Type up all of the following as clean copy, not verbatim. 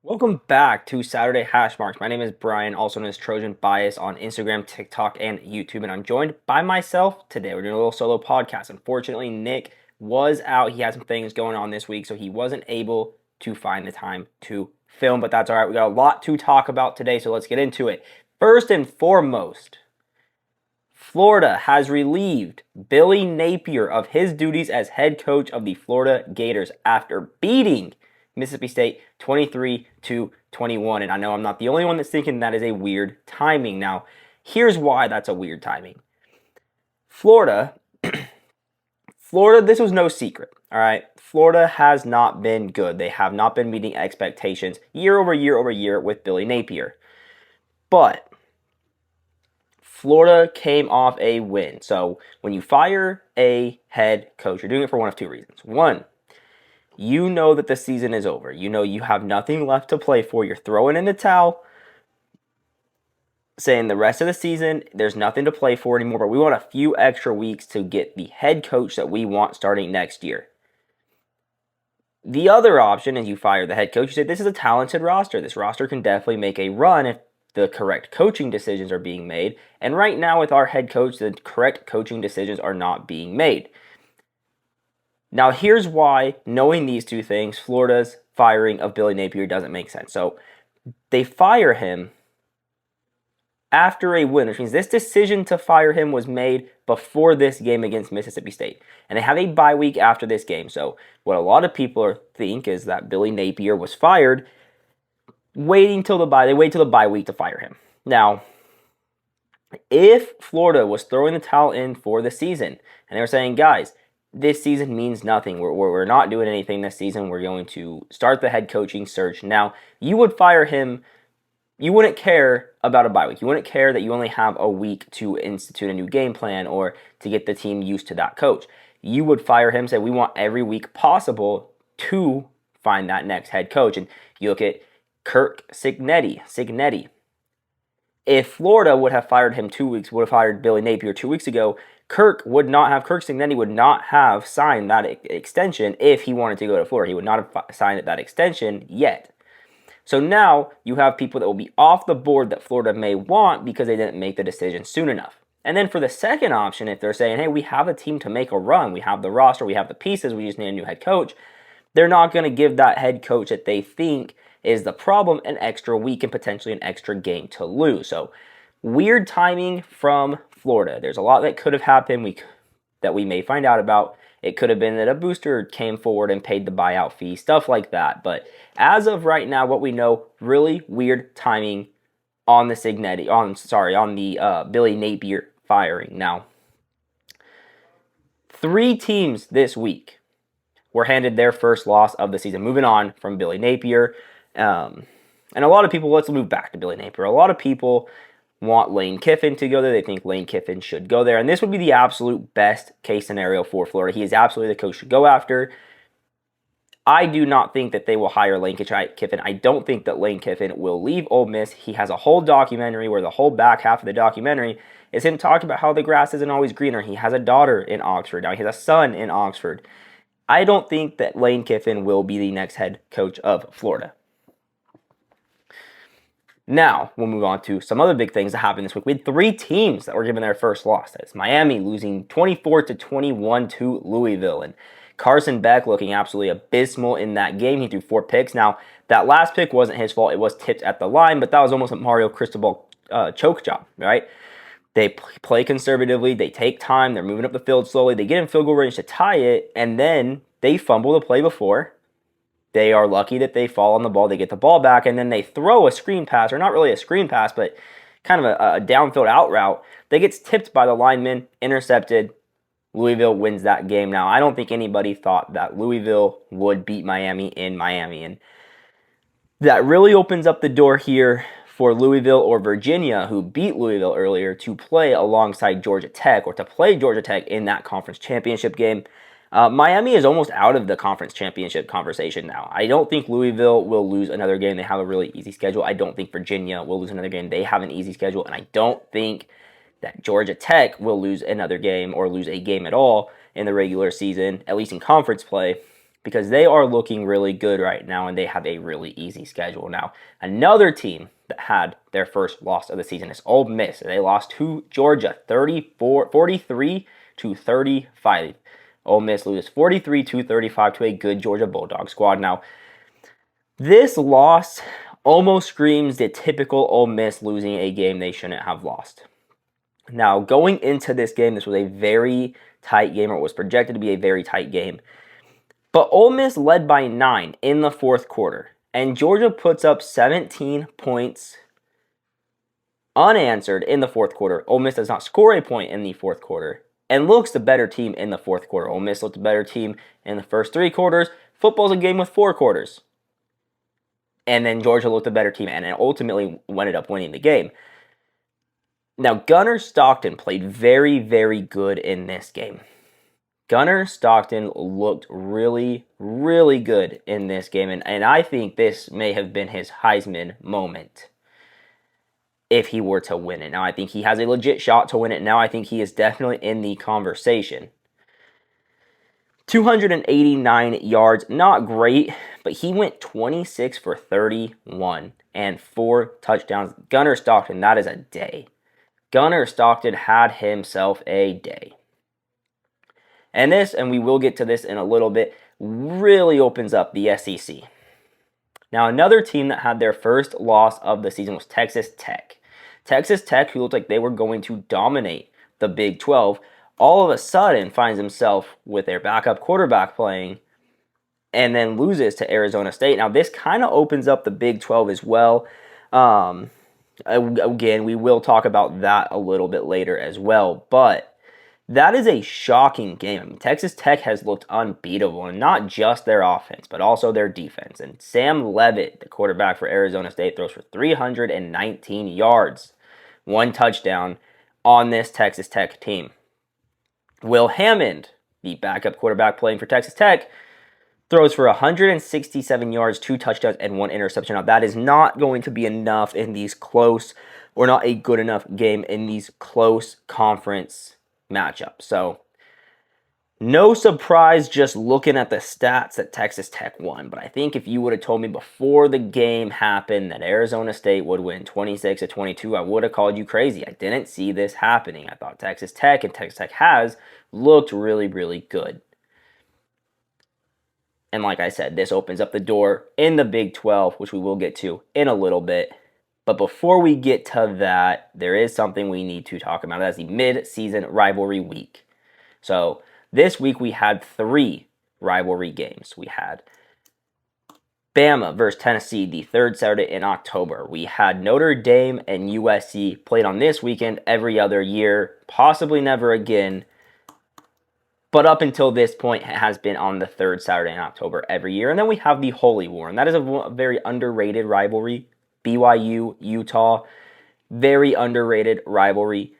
Welcome back to Saturday Hashmarks. My name is Brian, also known as Trojan Bias on Instagram, TikTok, and YouTube, and I'm joined by myself today. We're doing a little solo podcast. Unfortunately, Nick was out. He had some things going on this week, so he wasn't able to find the time to film, but that's all right. We got a lot to talk about today, so let's get into it. First and foremost, Florida has relieved Billy Napier of his duties as head coach of the Florida Gators after beating Mississippi State 23-21. And I know I'm not the only one that's thinking that is a weird timing. Now, here's why that's a weird timing. Florida, this was no secret, all right? Florida has not been good. They have not been meeting expectations year over year with Billy Napier. But Florida came off a win. So when you fire a head coach, you're doing it for one of two reasons. One, you know that the season is over. You know you have nothing left to play for. You're throwing in the towel, saying the rest of the season, there's nothing to play for anymore, but we want a few extra weeks to get the head coach that we want starting next year. The other option is you fire the head coach. You say, this is a talented roster. This roster can definitely make a run if the correct coaching decisions are being made. And right now with our head coach, the correct coaching decisions are not being made. Now here's why, knowing these two things, Florida's firing of Billy Napier doesn't make sense. So they fire him after a win, which means this decision to fire him was made before this game against Mississippi State. And they have a bye week after this game. So what a lot of people think is that Billy Napier was fired waiting till the bye. They wait till the bye week to fire him. Now, if Florida was throwing the towel in for the season, and they were saying, guys, this season means nothing. We're not doing anything this season. We're going to start the head coaching search. Now, you would fire him. You wouldn't care about a bye week. You wouldn't care that you only have a week to institute a new game plan or to get the team used to that coach. You would fire him, say, we want every week possible to find that next head coach. And you look at Kirk Cignetti. If Florida would have fired him would have fired Billy Napier 2 weeks ago, Kirk Cignetti would not have signed that extension if he wanted to go to Florida. He would not have signed that extension yet. So now you have people that will be off the board that Florida may want because they didn't make the decision soon enough. And then for the second option, if they're saying, hey, we have a team to make a run, we have the roster, we have the pieces, we just need a new head coach, they're not going to give that head coach that they think is the problem an extra week and potentially an extra game to lose. So weird timing from Florida. There's a lot that could have happened that we may find out about. It could have been that a booster came forward and paid the buyout fee, stuff like that. But as of right now, what we know, really weird timing on the Billy Napier firing. Now, 3 teams this week were handed their first loss of the season, moving on from Billy Napier. And a lot of people, let's move back to Billy Napier. A lot of people want Lane Kiffin to go there. They think Lane Kiffin should go there. And this would be the absolute best case scenario for Florida. He is absolutely the coach to go after. I do not think that they will hire Lane Kiffin. I don't think that Lane Kiffin will leave Ole Miss. He has a whole documentary where the whole back half of the documentary is him talking about how the grass isn't always greener. He has a daughter in Oxford. Now he has a son in Oxford. I don't think that Lane Kiffin will be the next head coach of Florida. Now, we'll move on to some other big things that happened this week. We had 3 teams that were given their first loss. That's Miami losing 24-21 to Louisville. And Carson Beck looking absolutely abysmal in that game. He threw 4 picks. Now, that last pick wasn't his fault. It was tipped at the line, but that was almost a Mario Cristobal choke job, right? They play conservatively. They take time. They're moving up the field slowly. They get in field goal range to tie it, and then they fumble the play before. They are lucky that they fall on the ball. They get the ball back, and then they throw a screen pass, or not really a screen pass, but kind of a downfield out route that gets tipped by the lineman, intercepted. Louisville wins that game. Now, I don't think anybody thought that Louisville would beat Miami in Miami, and that really opens up the door here for Louisville or Virginia, who beat Louisville earlier, to play alongside Georgia Tech, or to play Georgia Tech in that conference championship game. Miami is almost out of the conference championship conversation now. I don't think Louisville will lose another game. They have a really easy schedule. I don't think Virginia will lose another game. They have an easy schedule. And I don't think that Georgia Tech will lose another game or lose a game at all in the regular season, at least in conference play, because they are looking really good right now and they have a really easy schedule. Now, another team that had their first loss of the season is Ole Miss. They lost to Georgia 43-35. Ole Miss loses 43-35 to a good Georgia Bulldog squad. Now, this loss almost screams the typical Ole Miss losing a game they shouldn't have lost. Now, going into this game, this was a very tight game, or it was projected to be a very tight game. But Ole Miss led by 9 in the fourth quarter, and Georgia puts up 17 points unanswered in the fourth quarter. Ole Miss does not score a point in the fourth quarter and looks the better team in the fourth quarter. Ole Miss looked the better team in the first 3 quarters. Football's a game with 4 quarters. And then Georgia looked the better team and ultimately ended up winning the game. Now, Gunnar Stockton played very, very good in this game. Gunnar Stockton looked really, really good in this game, and I think this may have been his Heisman moment if he were to win it. Now, I think he has a legit shot to win it. Now, I think he is definitely in the conversation. 289 yards, not great, but he went 26 for 31 and 4 touchdowns. Gunnar Stockton, that is a day. Gunnar Stockton had himself a day. And this, and we will get to this in a little bit, really opens up the SEC. Now, another team that had their first loss of the season was Texas Tech. Texas Tech, who looked like they were going to dominate the Big 12, all of a sudden finds himself with their backup quarterback playing and then loses to Arizona State. Now, this kind of opens up the Big 12 as well. Again, we will talk about that a little bit later as well, but that is a shocking game. I mean, Texas Tech has looked unbeatable, and not just their offense, but also their defense. And Sam Leavitt, the quarterback for Arizona State, throws for 319 yards, 1 touchdown on this Texas Tech team. Will Hammond, the backup quarterback playing for Texas Tech, throws for 167 yards, 2 touchdowns, and 1 interception. Now, that is not going to be enough in these close, or not a good enough game in these close conference matchups. So, no surprise just looking at the stats that Texas Tech won. But I think if you would have told me before the game happened that Arizona State would win 26-22, I would have called you crazy. I didn't see this happening. I thought Texas Tech, and Texas Tech has, looked really, really good. And like I said, this opens up the door in the Big 12, which we will get to in a little bit. But before we get to that, there is something we need to talk about. That's the mid-season rivalry week. So this week we had 3 rivalry games. We had Bama versus Tennessee, the 3rd Saturday in October. We had Notre Dame and USC played on this weekend every other year, possibly never again. But up until this point, it has been on the 3rd Saturday in October every year. And then we have the Holy War, and that is a very underrated rivalry. BYU, Utah, very underrated rivalry.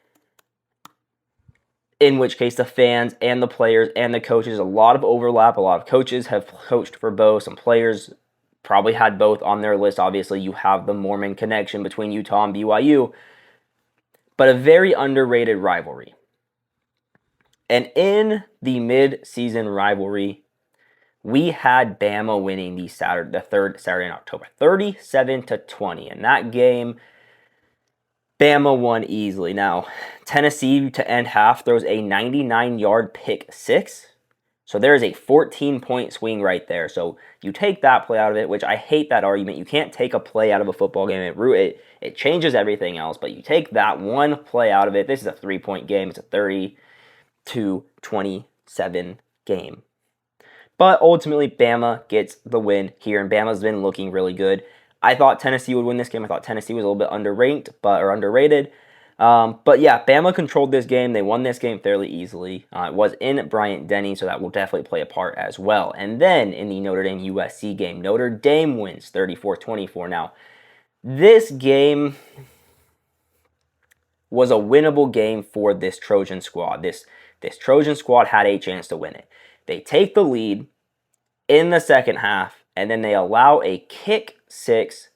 In which case the fans and the players and the coaches, a lot of overlap. A lot of coaches have coached for both. Some players probably had both on their list. Obviously, you have the Mormon connection between Utah and BYU. But a very underrated rivalry. And in the mid-season rivalry, we had Bama winning the 3rd Saturday in October, 37-20. In that game, Bama won easily. Now, Tennessee to end half throws a 99-yard pick 6. So there is a 14-point swing right there. So you take that play out of it, which I hate that argument. You can't take a play out of a football game. It changes everything else. But you take that one play out of it. This is a 3-point game. It's a 30-27 game. But ultimately, Bama gets the win here, and Bama's been looking really good. I thought Tennessee would win this game. I thought Tennessee was a little bit underrated. But yeah, Bama controlled this game. They won this game fairly easily. It was in Bryant-Denny, so that will definitely play a part as well. And then in the Notre Dame-USC game, Notre Dame wins 34-24. Now, this game was a winnable game for this Trojan squad. This Trojan squad had a chance to win it. They take the lead in the second half, and then they allow a kick 6,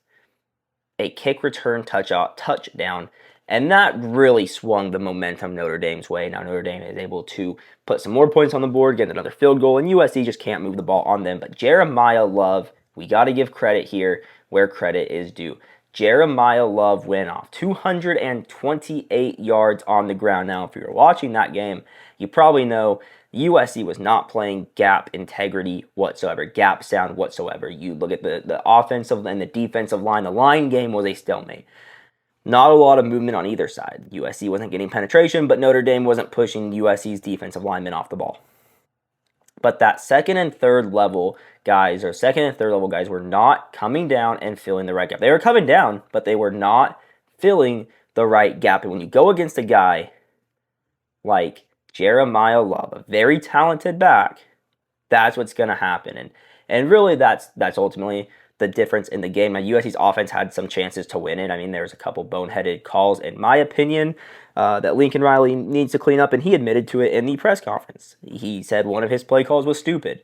a kick return touchdown, And that really swung the momentum Notre Dame's way. Now Notre Dame is able to put some more points on the board, get another field goal, and USC just can't move the ball on them. But Jeremiah Love, we got to give credit here where credit is due. Jeremiah Love went off 228 yards on the ground. Now, if you're watching that game, you probably know USC was not playing gap integrity whatsoever, gap sound whatsoever. You look at the offensive and the defensive line. The line game was a stalemate. Not a lot of movement on either side. USC wasn't getting penetration, but Notre Dame wasn't pushing USC's defensive linemen off the ball. But that second and third level guys were not coming down and filling the right gap. They were coming down, but they were not filling the right gap. And when you go against a guy like Jeremiah Love, a very talented back, that's what's going to happen. And really that's ultimately the difference in the game. Now, USC's offense had some chances to win it. I mean, there's a couple boneheaded calls, in my opinion, that Lincoln Riley needs to clean up, and he admitted to it in the press conference. He said one of his play calls was stupid.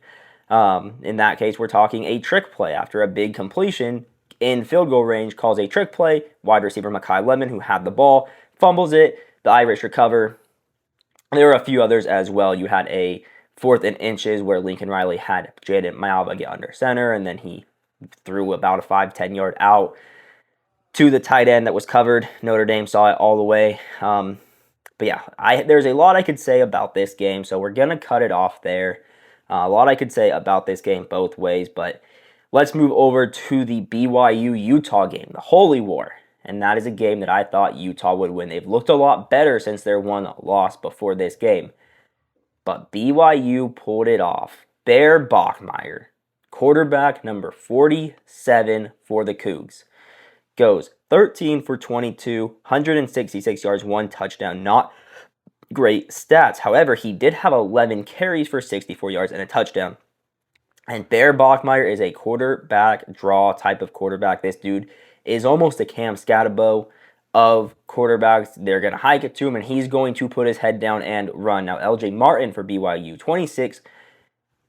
In that case, we're talking a trick play after a big completion in field goal range, calls a trick play. Wide receiver Mekhi Lemon, who had the ball, fumbles it. The Irish recover. There were a few others as well. You had a 4th and inches where Lincoln Riley had Jaden Malva get under center, and then he threw about a 5-10 yard out to the tight end that was covered. Notre Dame saw it all the way. But yeah, there's a lot I could say about this game, so we're going to cut it off there. A lot I could say about this game both ways, but let's move over to the BYU-Utah game, the Holy War. And that is a game that I thought Utah would win. They've looked a lot better since their one loss before this game. But BYU pulled it off. Bear Bachmeier, quarterback number 47 for the Cougs, goes 13 for 22, 166 yards, 1 touchdown. Not great stats. However, he did have 11 carries for 64 yards and a touchdown. And Bear Bachmeier is a quarterback draw type of quarterback. This dude is almost a Cam Scatabo of quarterbacks. They're going to hike it to him, and he's going to put his head down and run. Now, LJ Martin for BYU, 26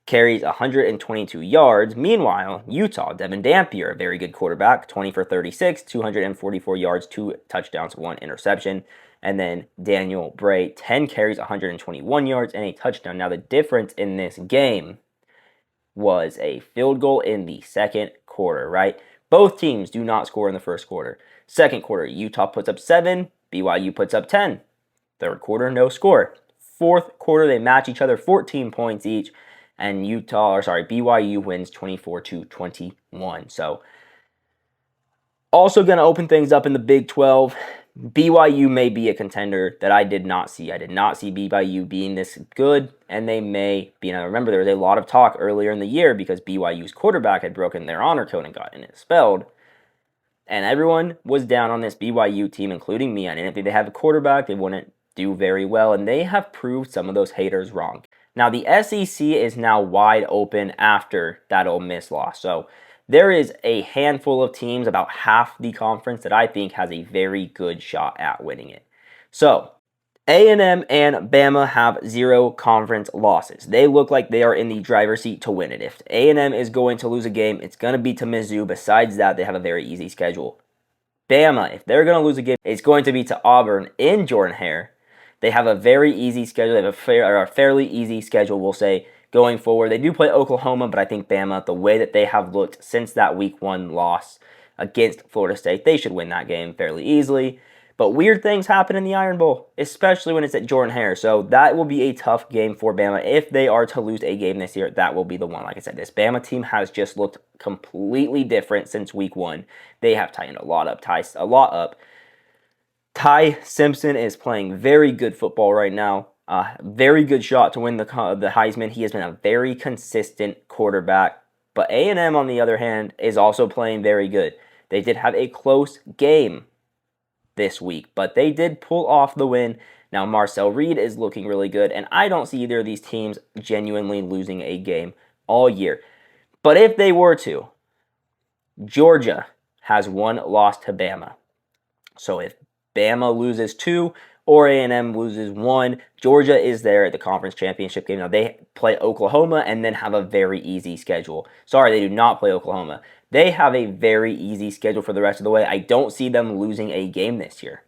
carries, 122 yards. Meanwhile, Utah, Devin Napier, a very good quarterback, 20 for 36, 244 yards, 2 touchdowns, 1 interception. And then Daniel Bray, 10 carries, 121 yards, and a touchdown. Now, the difference in this game was a field goal in the second quarter, right? Both teams do not score in the first quarter. Second quarter, Utah puts up 7, BYU puts up 10. Third quarter, no score. Fourth quarter, they match each other, 14 points each, and BYU wins 24-21. So, also going to open things up in the Big 12. BYU may be a contender that I did not see. I did not see BYU being this good, and they may be. Now, remember, there was a lot of talk earlier in the year because BYU's quarterback had broken their honor code and gotten expelled. And everyone was down on this BYU team, including me. I didn't think they have a quarterback. They wouldn't do very well, and they have proved some of those haters wrong. Now, the SEC is now wide open after that Ole Miss loss. So, there is a handful of teams, about half the conference, that I think has a very good shot at winning it. So, A&M and Bama have 0 conference losses. They look like they are in the driver's seat to win it. If A&M is going to lose a game, it's going to be to Mizzou. Besides that, they have a very easy schedule. Bama, if they're going to lose a game, it's going to be to Auburn in Jordan-Hare. They have a very easy schedule. They have a fairly easy schedule, we'll say, going forward. They do play Oklahoma, but I think Bama, the way that they have looked since that Week 1 loss against Florida State, they should win that game fairly easily. But weird things happen in the Iron Bowl, especially when it's at Jordan-Hare. So that will be a tough game for Bama. If they are to lose a game this year, that will be the one. Like I said, this Bama team has just looked completely different since Week 1. They have tightened a lot up. Ty Simpson is playing very good football right now. Very good shot to win the Heisman. He has been a very consistent quarterback. But A&M, on the other hand, is also playing very good. They did have a close game this week, but they did pull off the win. Now, Marcel Reed is looking really good, and I don't see either of these teams genuinely losing a game all year. But if they were to, Georgia has 1 loss to Bama. So if Bama loses 2, or A&M loses 1, Georgia is there at the conference championship game. Now, they play Oklahoma and then have a very easy schedule. Sorry, they do not play Oklahoma. They have a very easy schedule for the rest of the way. I don't see them losing a game this year.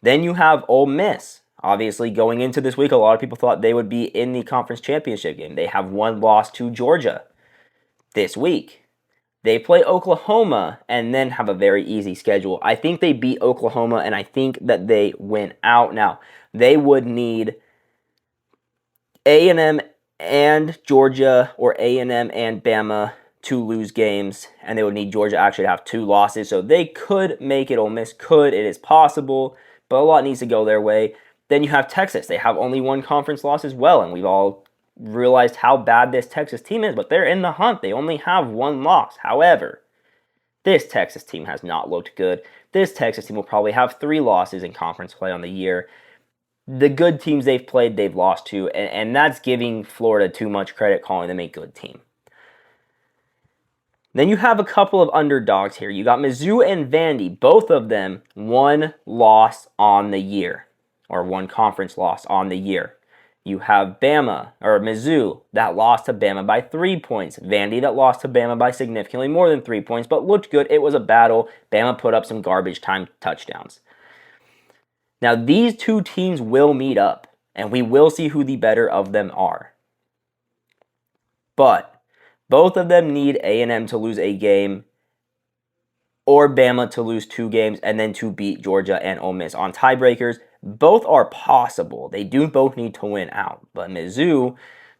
Then you have Ole Miss. Obviously, going into this week, a lot of people thought they would be in the conference championship game. They have one loss to Georgia this week. They play Oklahoma and then have a very easy schedule. I think they beat Oklahoma, and I think that they win out. Now, they would need A&M and Georgia or A&M and Bama to lose games, and they would need Georgia actually to have 2 losses. So they could make it. Ole Miss could. It is possible, but a lot needs to go their way. Then you have Texas. They have only 1 conference loss as well, and we've all realized how bad this Texas team is, but they're in the hunt. They only have 1 loss. However, this Texas team has not looked good. This Texas team will probably have 3 losses in conference play on the year. The good teams they've played, they've lost to, and that's giving Florida too much credit calling them a good team. Then you have a couple of underdogs here. You got Mizzou and Vandy, both of them 1 loss on the year, or 1 conference loss on the year. You have Bama, or Mizzou, that lost to Bama by 3 points. Vandy that lost to Bama by significantly more than 3 points, but looked good. It was a battle. Bama put up some garbage time touchdowns. Now, these 2 teams will meet up, and we will see who the better of them are. But both of them need A&M to lose a game or Bama to lose 2 games and then to beat Georgia and Ole Miss on tiebreakers. Both are possible. They do both need to win out. But Mizzou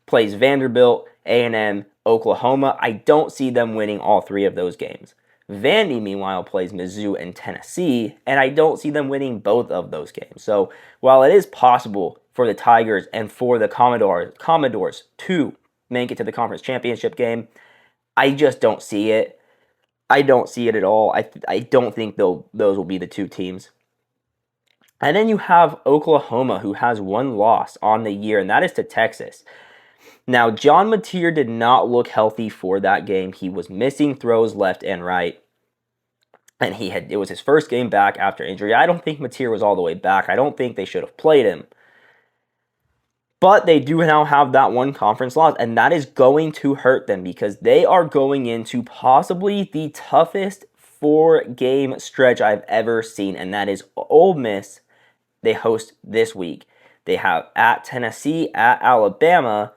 plays Vanderbilt, A&M, Oklahoma. I don't see them winning all 3 of those games. Vandy, meanwhile, plays Mizzou and Tennessee, and I don't see them winning both of those games. So while it is possible for the Tigers and for the Commodores to make it to the conference championship game, I just don't see it. I don't see it at all. I don't think those will be the 2 teams. And then you have Oklahoma, who has 1 loss on the year, and that is to Texas. Now, John Napier did not look healthy for that game. He was missing throws left and right, and it was his first game back after injury. I don't think Napier was all the way back. I don't think they should have played him. But they do now have that 1 conference loss, and that is going to hurt them because they are going into possibly the toughest 4-game stretch I've ever seen, and that is Ole Miss. They host this week. They have at Tennessee, at Alabama,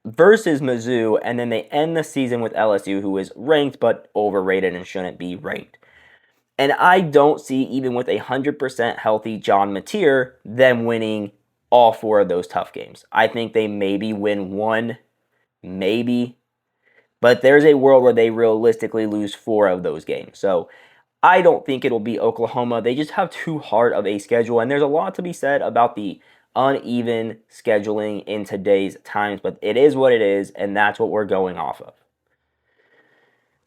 versus Mizzou, and then they end the season with LSU, who is ranked but overrated and shouldn't be ranked. And I don't see, even with 100% healthy John Napier, them winning all 4 of those tough games. I think they maybe win 1, maybe, but there's a world where they realistically lose 4 of those games. So I don't think it'll be Oklahoma. They just have too hard of a schedule, and there's a lot to be said about the uneven scheduling in today's times, but it is what it is, and that's what we're going off of.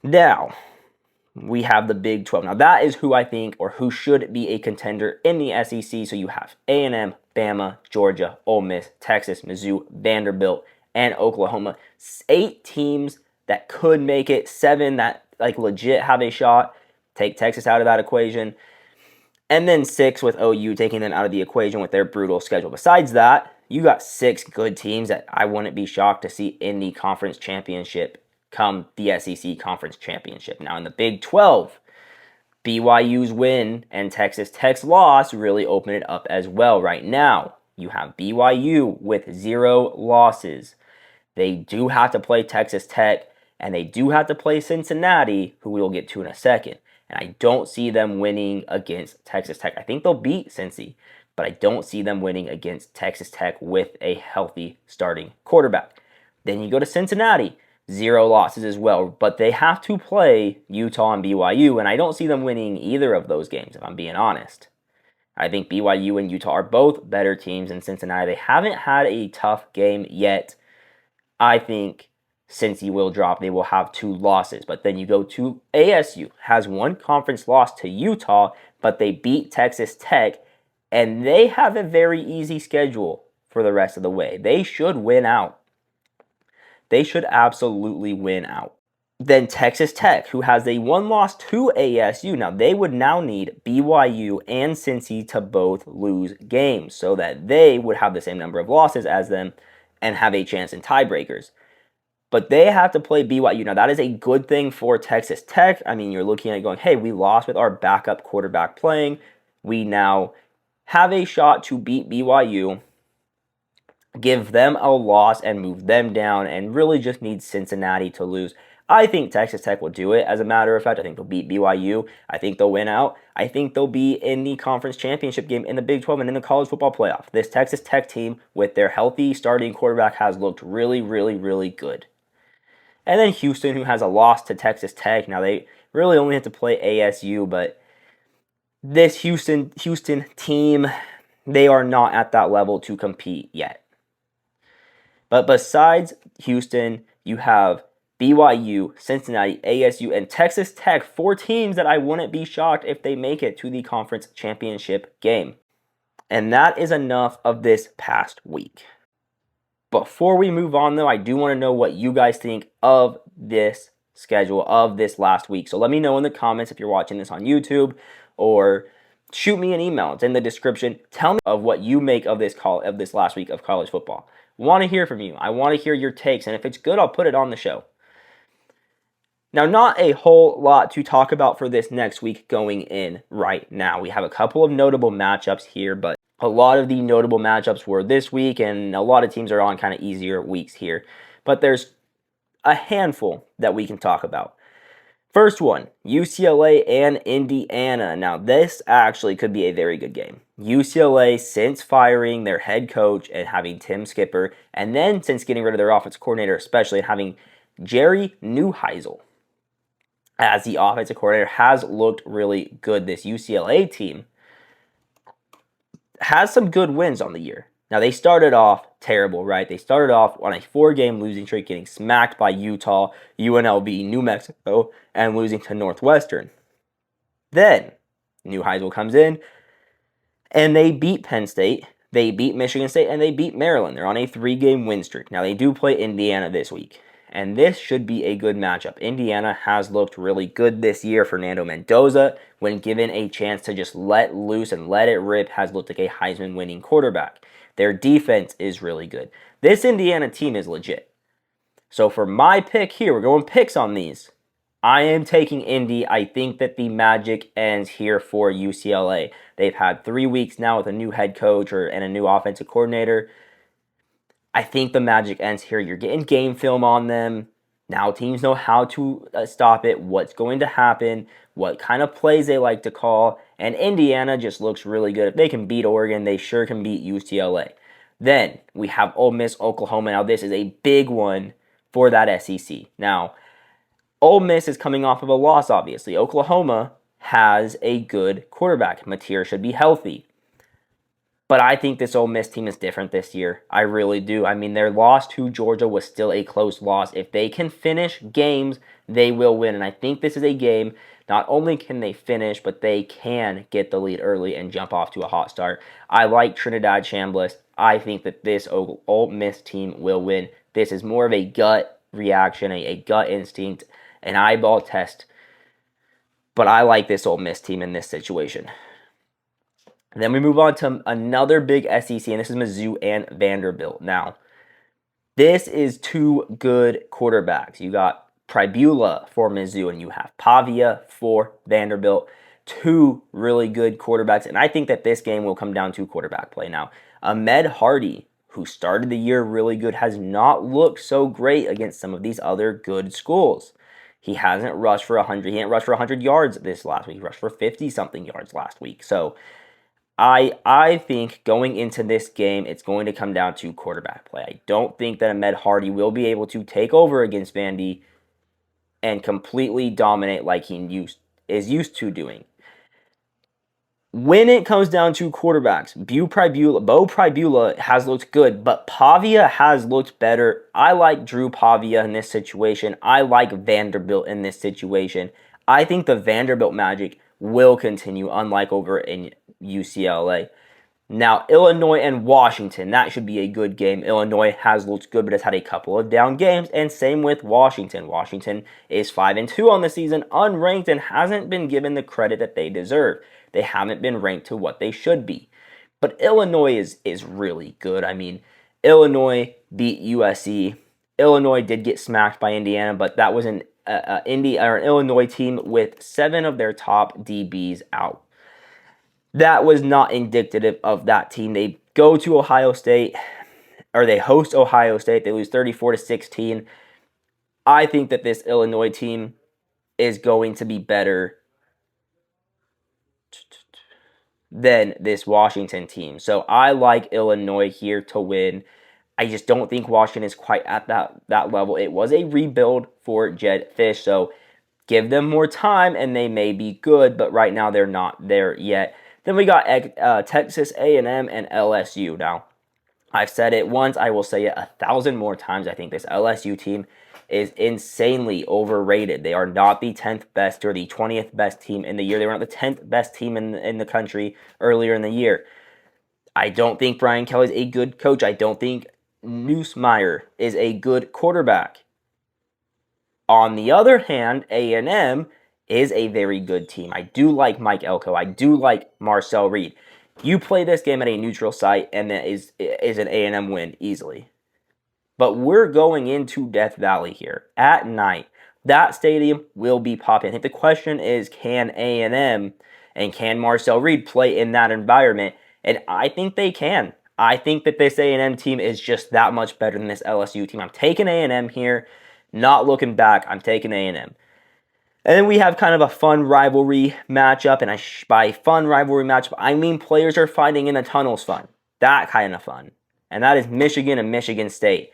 Now, we have the Big 12. Now, that is who I think, or who should be a contender in the SEC. So you have A&M, Bama, Georgia, Ole Miss, Texas, Mizzou, Vanderbilt, and Oklahoma. 8 teams that could make it, 7 that legit have a shot. Take Texas out of that equation. And then 6 with OU, taking them out of the equation with their brutal schedule. Besides that, you got 6 good teams that I wouldn't be shocked to see in the conference championship come the SEC conference championship. Now in the Big 12, BYU's win and Texas Tech's loss really open it up as well. Right now, you have BYU with 0 losses. They do have to play Texas Tech, and they do have to play Cincinnati, who we will get to in a second. And I don't see them winning against Texas Tech. I think they'll beat Cincy, but I don't see them winning against Texas Tech with a healthy starting quarterback. Then you go to Cincinnati, 0 losses as well, but they have to play Utah and BYU, and I don't see them winning either of those games, if I'm being honest. I think BYU and Utah are both better teams than Cincinnati. They haven't had a tough game yet. I think Cincy will drop. They will have 2 losses. But then you go to ASU, has 1 conference loss to Utah, but they beat Texas Tech, and they have a very easy schedule for the rest of the way. They should win out. They should absolutely win out. Then Texas Tech, who has a 1 loss to ASU. Now, they would now need BYU and Cincy to both lose games so that they would have the same number of losses as them and have a chance in tiebreakers. But they have to play BYU. Now, that is a good thing for Texas Tech. I mean, you're looking at it going, hey, we lost with our backup quarterback playing. We now have a shot to beat BYU, give them a loss and move them down, and really just need Cincinnati to lose. I think Texas Tech will do it. As a matter of fact, I think they'll beat BYU. I think they'll win out. I think they'll be in the conference championship game in the Big 12 and in the college football playoff. This Texas Tech team, with their healthy starting quarterback, has looked really, really, really good. And then Houston, who has a loss to Texas Tech. Now, they really only have to play ASU, but this Houston team, they are not at that level to compete yet. But besides Houston, you have BYU, Cincinnati, ASU, and Texas Tech, 4 teams that I wouldn't be shocked if they make it to the conference championship game. And that is enough of this past week. Before we move on, though, I do want to know what you guys think of this schedule of this last week. So let me know in the comments if you're watching this on YouTube, or shoot me an email. It's in the description. Tell me of what you make of this last week of college football. Want to hear from you. I want to hear your takes, and if it's good, I'll put it on the show. Now, not a whole lot to talk about for this next week going in right now. We have a couple of notable matchups here, but a lot of the notable matchups were this week, and a lot of teams are on kind of easier weeks here. But there's a handful that we can talk about. First one, UCLA and Indiana. Now, this actually could be a very good game. UCLA, since firing their head coach and having Tim Skipper, and then since getting rid of their offensive coordinator, especially having Jerry Neuheisel as the offensive coordinator, has looked really good. This UCLA team has some good wins on the year. Now, they started off terrible, right? They started off on a 4-game losing streak, getting smacked by Utah, UNLV, New Mexico, and losing to Northwestern. Then, Neuheisel comes in, and they beat Penn State, they beat Michigan State, and they beat Maryland. They're on a 3-game win streak. Now, they do play Indiana this week, and this should be a good matchup. Indiana has looked really good this year. Fernando Mendoza, when given a chance to just let loose and let it rip, has looked like a Heisman-winning quarterback. Their defense is really good. This Indiana team is legit. So for my pick here, we're going picks on these. I am taking Indy. I think that the magic ends here for UCLA. They've had 3 weeks now with a new head coach and a new offensive coordinator. I think the magic ends here. You're getting game film on them. Now teams know how to stop it, what's going to happen, what kind of plays they like to call, and Indiana just looks really good. If they can beat Oregon, they sure can beat UCLA. Then we have Ole Miss, Oklahoma. Now this is a big one for that SEC. Now, Ole Miss is coming off of a loss, obviously. Oklahoma has a good quarterback. Napier should be healthy. But I think this Ole Miss team is different this year. I really do. I mean, their loss to Georgia was still a close loss. If they can finish games, they will win. And I think this is a game, not only can they finish, but they can get the lead early and jump off to a hot start. I like Trinidad Chambliss. I think that this Ole Miss team will win. This is more of a gut reaction, a gut instinct, an eyeball test. But I like this Ole Miss team in this situation. And then we move on to another big SEC, and this is Mizzou and Vanderbilt. Now, this is 2 good quarterbacks. You got Pribula for Mizzou, and you have Pavia for Vanderbilt. 2 really good quarterbacks, and I think that this game will come down to quarterback play. Now, Ahmed Hardy, who started the year really good, has not looked so great against some of these other good schools. He hasn't rushed for 100. He didn't rush for 100 yards this last week. He rushed for 50-something yards last week. So I think going into this game, it's going to come down to quarterback play. I don't think that Ahmed Hardy will be able to take over against Vandy and completely dominate like he is used to doing. When it comes down to quarterbacks, Bo Pribula has looked good, but Pavia has looked better. I like Drew Pavia in this situation. I like Vanderbilt in this situation. I think the Vanderbilt magic will continue, unlike over in UCLA. Now, Illinois and Washington, that should be a good game. Illinois has looked good, but has had a couple of down games, and same with Washington. Washington is 5-2 on the season, unranked, and hasn't been given the credit that they deserve. They haven't been ranked to what they should be. But Illinois is really good. I mean, Illinois beat USC. Illinois did get smacked by Indiana, but that was an Illinois team with 7 of their top DBs out. that was not indicative of that team. They go to Ohio State, or they host Ohio State. They lose 34-16. I think that this Illinois team is going to be better than this Washington team. So I like Illinois here to win. I just don't think Washington is quite at that level. It was a rebuild for Jedd Fisch, so give them more time and they may be good, but right now they're not there yet. Then we got Texas A&M and LSU. Now, I've said it once, I will say it 1,000 more times. I think this LSU team is insanely overrated. They are not the 10th best or the 20th best team in the year. They were not the 10th best team in the country earlier in the year. I don't think Brian Kelly's a good coach. I don't think Neusmeyer is a good quarterback. On the other hand, A&M is a very good team. I do like Mike Elko. I do like Marcel Reed. You play this game at a neutral site, and that is an A&M win easily. But we're going into Death Valley here at night. That stadium will be popping. I think the question is, can A&M and can Marcel Reed play in that environment? And I think they can. I think that this A&M team is just that much better than this LSU team. I'm taking A&M here. Not looking back, I'm taking A&M. And then we have kind of a fun rivalry matchup. And by fun rivalry matchup, I mean players are fighting in the tunnels fun. That kind of fun. And that is Michigan and Michigan State.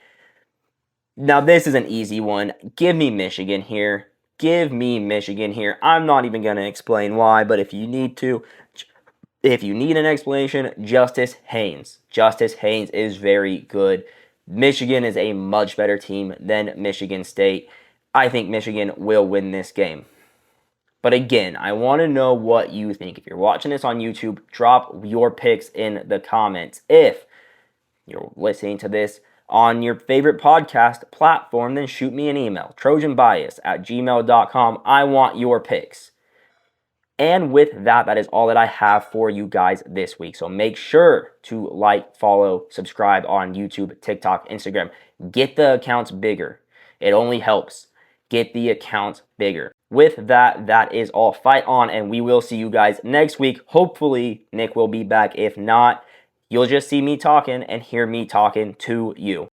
Now, this is an easy one. Give me Michigan here. Give me Michigan here. I'm not even going to explain why, but if you need an explanation, Justice Haynes. Justice Haynes is very good. Michigan is a much better team than Michigan State. I think Michigan will win this game. But again, I want to know what you think. If you're watching this on YouTube, drop your picks in the comments. If you're listening to this on your favorite podcast platform, then shoot me an email, trojanbias@gmail.com. I want your picks. And with that, that is all that I have for you guys this week. So make sure to like, follow, subscribe on YouTube, TikTok, Instagram. Get the accounts bigger. It only helps. Get the accounts bigger. With that, that is all. Fight on, and we will see you guys next week. Hopefully, Nick will be back. If not, you'll just see me talking and hear me talking to you.